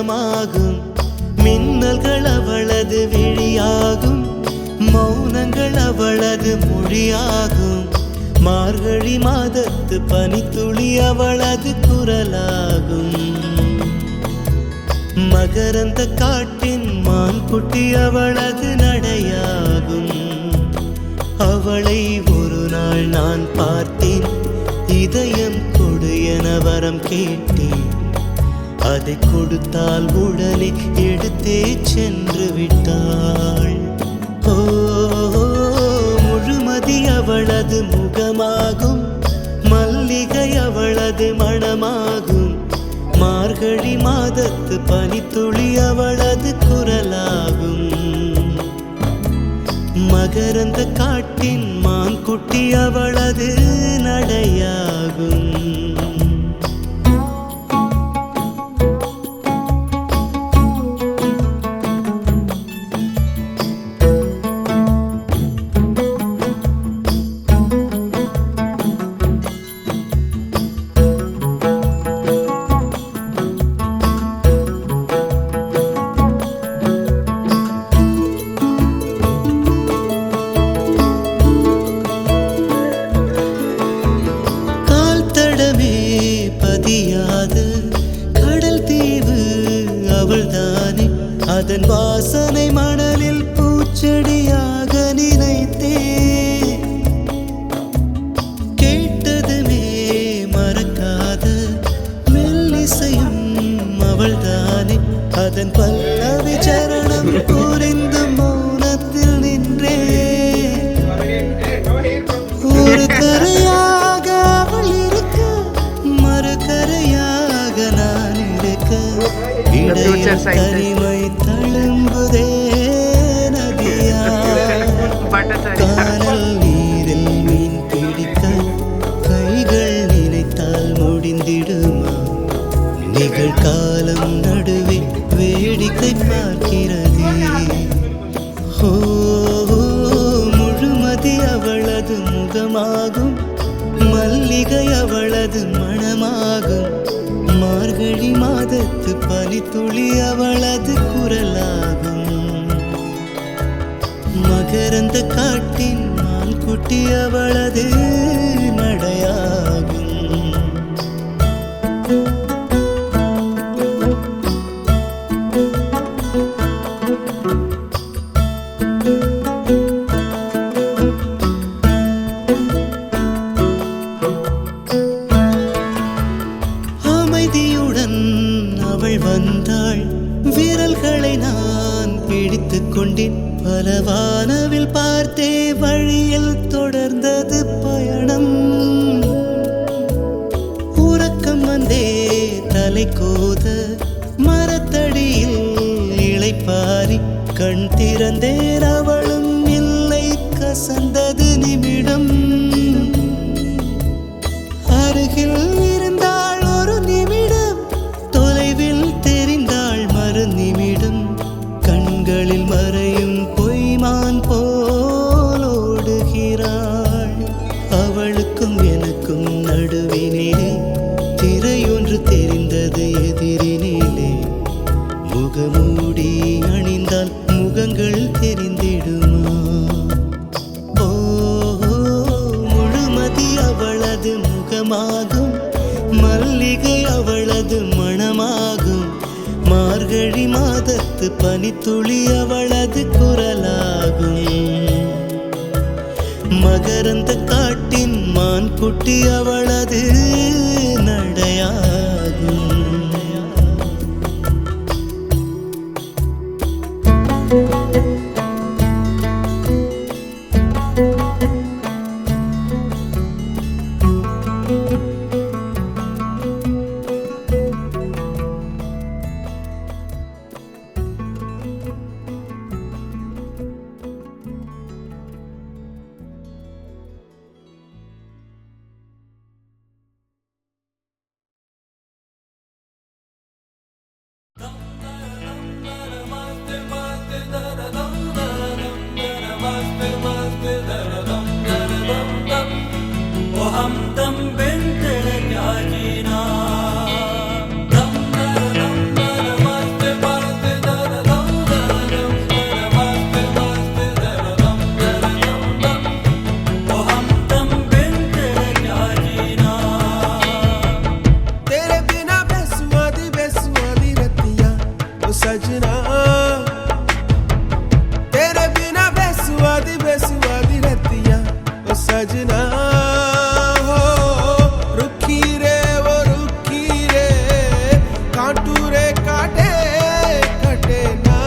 குணமாகும். மின்னல்கள் அவளது விழியாகும், மௌனங்கள் அவளது மொழியாகும். மார்கழி மாதத்து பனித்துளி அவளது குரலாகும். மகரந்த காட்டின் மான்குட்டி அவளது நடையாகும். அவளை ஒரு நாள் நான் பார்த்தேன், இதயம் கொடு என வரம் கேட்டேன். அதை கொடுத்தால் உடனே எடுத்தே சென்று விட்டாள். ஓ, முழுமதி அவளது முகமாகும், மல்லிகை அவளது மணமாகும். மார்கழி மாதத்து பனித்துளி அவளது குரலாகும். மகரந்த காட்டின் மான்குட்டி அவளது நடையாகும். பதியாத கடல் தீவு அவள்தானே, அதன் வாசனை மணலில் பூச்செடியாக நினைத்தே. கேட்டதுமே மறக்காத மெல்லிசையும் அவள்தானே, அதன் பல்லவி சரணம் புரிந்து மௌனத்தில் நின்றே. ஒரு கரையாக அவள் இருக்க, மறுகரையாக நான் இருக்க. இடையில் தனிமை தழும்புதே நதியா. கானல் நீரில் மீன் பிடிக்க கைகள் நினைத்தால் முடிந்திடுமா? நிகழ்காலம் நடுவே வேடிக்கை பார்க்கிறதே. ஓ, முழுமதி அவளது முகமாகும், மல்லிகை அவளது மணமாகும். மார்கழி மாதத்து பனித்துளி அவளது குரலாகும். மகரந்த காட்டின் மான்குட்டி அவளது நடையாகும். அமைதியுடன் அவள் வந்தாள், விரல்களை நான் பிடித்துக் கொண்டேன். பல வானவில் பார்த்தே வழியில் தொடர்ந்தது பயணம். உறக்கம் வந்தே தலை கோத மரத்தடியில் இளைப்பாரி கண் திறந்தேன். அவளும் இல்லை, கசந்தது நிமிடம். அருகில் இருந்தாள் ஒரு நிமிடம், தொலைவில் தெரிந்தாள் மறு நிமிடம். கண்களில் மறையும் பொய்மான் போல் ஓடுகிறாள். அவளுக்கும் எனக்கும் நடுவினிலே திரையொன்று தெரிந்தது எதிரினிலே. முகமூடி அணிந்தால் முகங்கள் தெரிந்திடுமா? ஓ, முழுமதி அவளது முகமாகும், மல்லிகை அவளது மணமாகும். மார்கழி மாதத்து பனித்துளி அவளது குரலாகும். மகரந்த காட்டின் மான்குட்டி அவளது நடையாகும். सजना तेरे बिना बेसुआदी बेसुआदी रतिया ओ सजना हो रुखी रे वो रुखी रे कांटू रे काटे कटे ना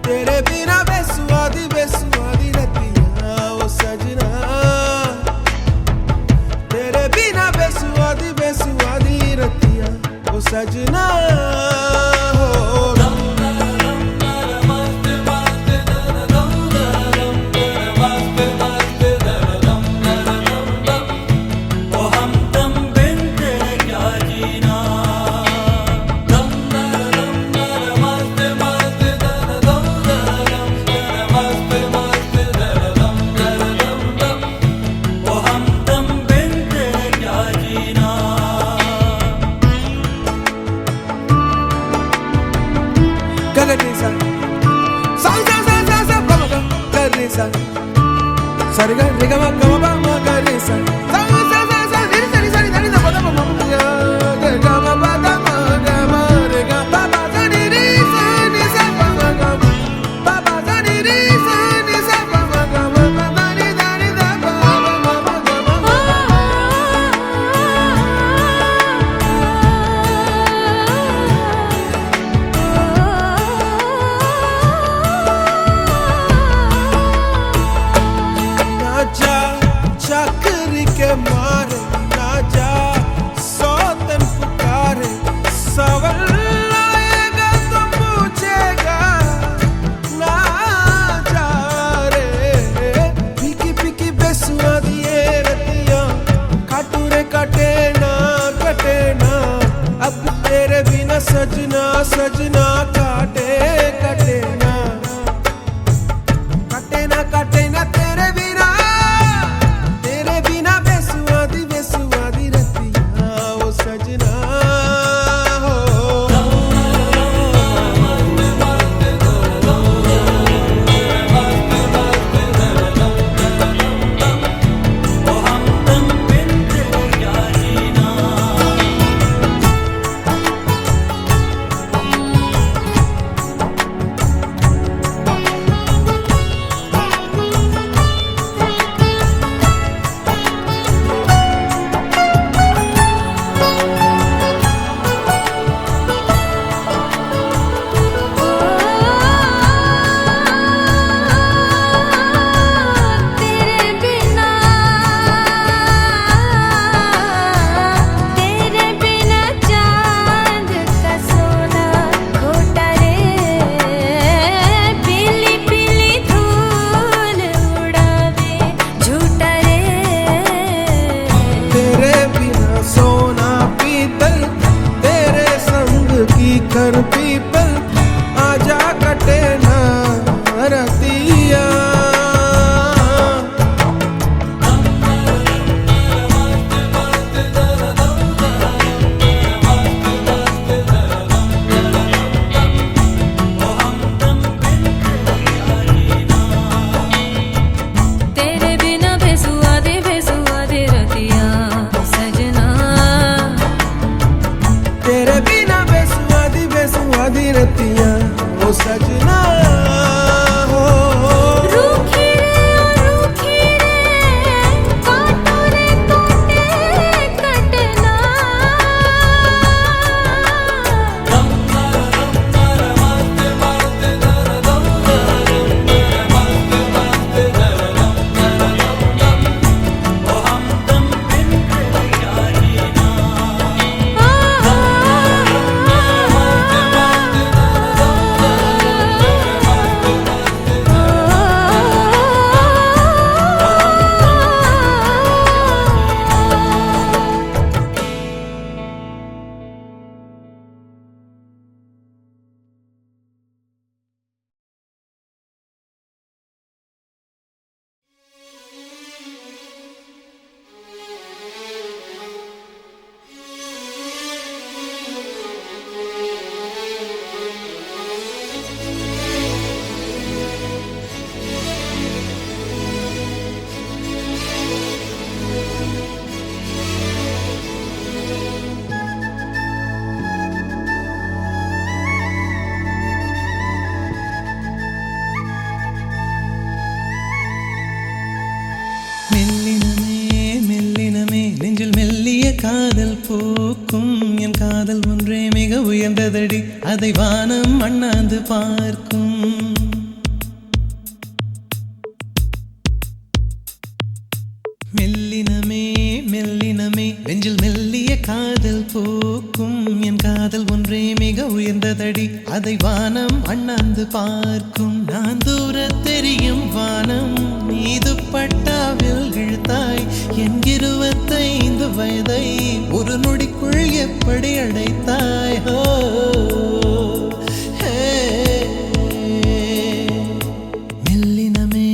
तेरे बिना बेसुआदी बेसुआदी रतिया ओ सजना तेरे बिना बेसुआदी बेसुआदी रतिया ओ सजना Sari ga re ga ma ba ma ga re sa sa sa sa sa ni da pa da ma ma ga ma ba da ma ga ma re ga ba ba da ni sa pa ma ga ba ba da ni sa pa ma ga ma ba da ni da pa ma ma ga ma चाकरी के मारे ना जा सौतन पुकारे सवाल आएगा तो पूछेगा ना जा रे पीकी पीकी बेसुआदी ये रतिया काटू रे काटे ना अब तेरे बिना सजना सजना काटे कटे ना तेरे बिना कर पीपल आजा कटे ना रतिया तेरे बिना बेसुआदी बेसुआदी रतिया सजना तेरे बिना बेसुआदी रतिया ओ सजना हो रूखी रे कांटू रे काटे कटना காதல் ஒன்றே மிக உயர்ந்ததடி, அதை வானம் அண்ணாந்து பார்க்கும். மெல்லினமே மெல்லினமே நெஞ்சில் மெல்லிய காதல் பூக்கும். என் காதல் ஒன்றே மிக உயர்ந்ததடி, அதை வானம் அண்ணாந்து பார்க்கும். நான் தூர தெரியும் வானம், மீது பட்டாவில் இழுத்தாய் என் 25 வயதை ஒரு நொடிக்குள் எப்படி அடைத்தாய்? ஹோ மெல்லினமே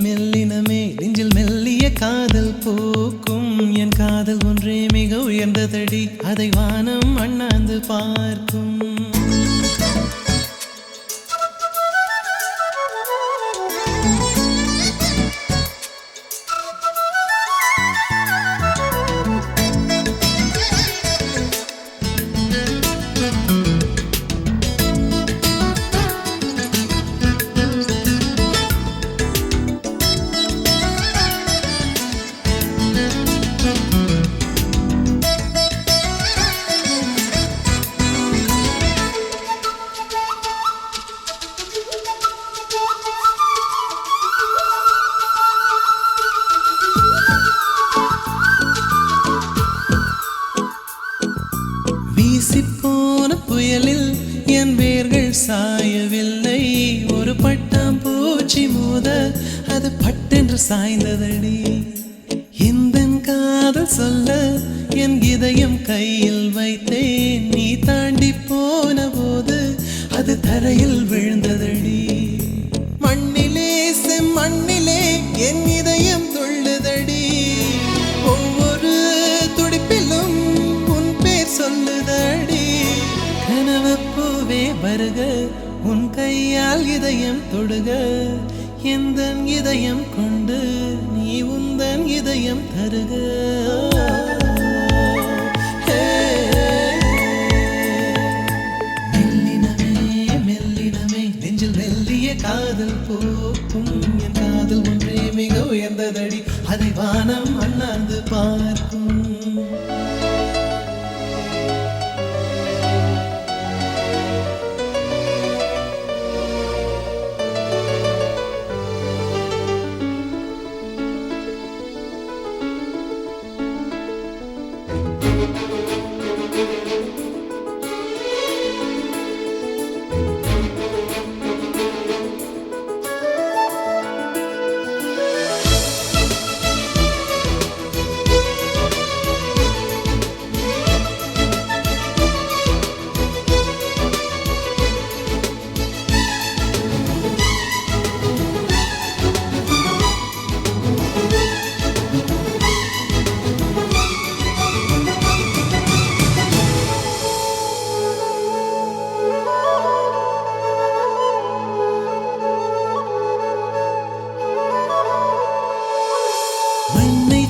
மெல்லினமே நெஞ்சில் மெல்லிய காதல் பூக்கும். என் காதல் ஒன்றே மிக உயர்ந்ததடி, அதை வானம் அண்ணாந்து பார்க்கும். வீசிப்போன புயலில் என் வேர்கள் சாயவில்லை, ஒரு பட்டாம் பூச்சி மோத அது பட்டென்று சாய்ந்ததடி. இந்த காதல் சொல்ல என் இதயம் கையில் வைத்தேன், நீ தாண்டி போன போது அது தரையில் விழுந்ததடி. மண்ணிலே செம்மண்ணிலே என் இதயம் துள்ளுதடி, ஒவ்வொரு துடிப்பிலும் உன் பேர் சொல்லுதடி. கனவு பூவே வருக, உன் கையால் இதயம் தொடுக, எந்தன் இதயம் கொண்டு நீ உந்தன் இதயம் தருக. மெல்லினமே மெல்லினமே நெஞ்சில் மெல்லிய காதல் பூக்கும். என் காதல் ஒன்றே மிக உயர்ந்ததடி, அதை வானம் அண்ணாந்து பார்க்கும்.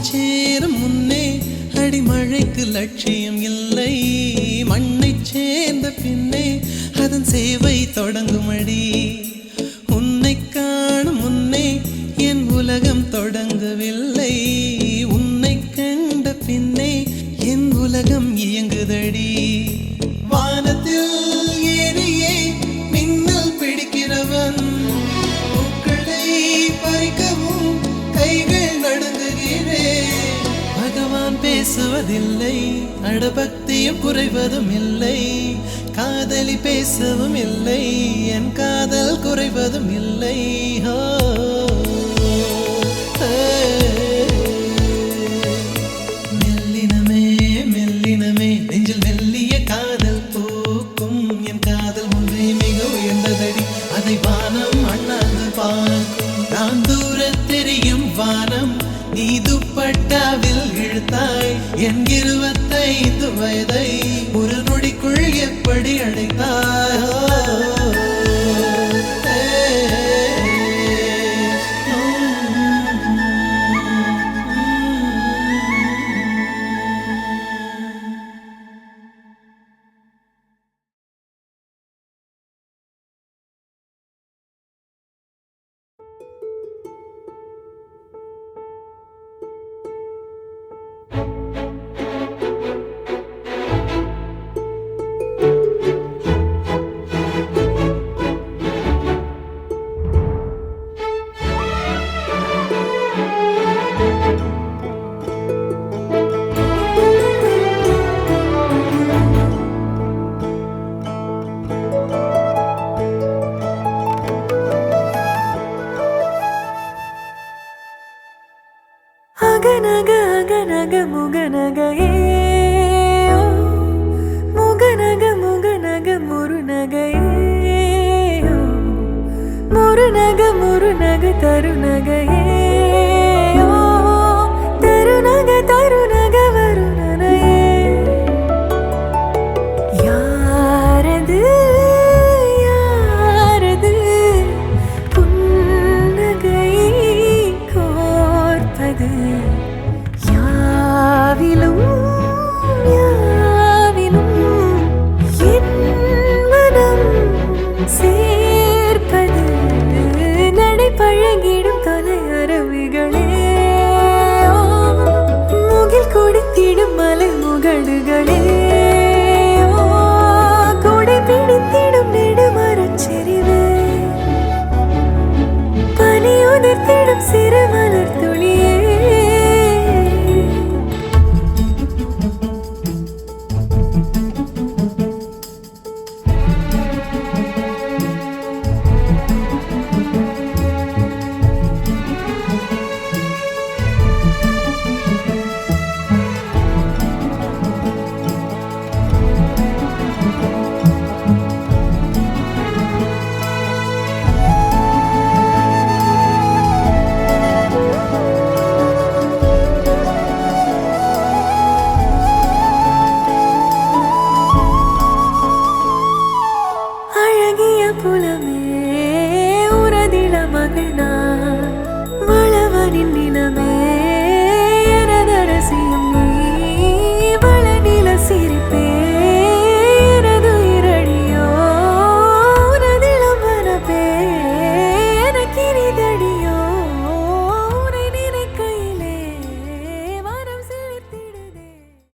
சேரும் முன்னே அடிமழைக்கு லட்சியம் இல்லை, மண்ணை சேர்ந்த பின்னே அதன் சேவை தொடங்குமடி. உன்னை காணும் முன்னே என் உலகம் தொடங்கவில்லை, உன்னை கண்ட பின்னே என் உலகம் இயங்குதடி. வானத்தில் ஏறியே மின்னல் பிடிக்கிறவன், பூக்களை பறிக்கவும் கைகள் நடுங்குகிறேன். பகவான் பேசுவதில்லை, அடபக்தியும் குறைவதும் இல்லை, காதலி பேசவும் இல்லை, என் காதல் குறைவதும் இல்லை. மெல்லினமே மெல்லினமே நெஞ்சில் மெல்லிய காதல் பூக்கும். என் காதல் ஒன்றே மிக உயர்ந்ததடி, அதை வானம் அண்ணாந்து பார்க்கும். நான் தூர தெரியும் வானம், நீ துப்பட்டாவில் இழுத்தாய் என் 25 வயதை ஒரு நொடிக்குள் எப்படி அடைத்தாய்? முகநகையே ஓ, முகநக முருநகையே ஓ, முருநக தருநகையே ஓ, தருநக வருணனையே யாரது யாரது புன்னகை கோர்ப்பது யாவிலும் யாவிலும் என் மனம் சேர்ப்பது நடை பழகிடும் கலை அரவிகளே முகில் கொடுத்திடும் மலை முகடுகளே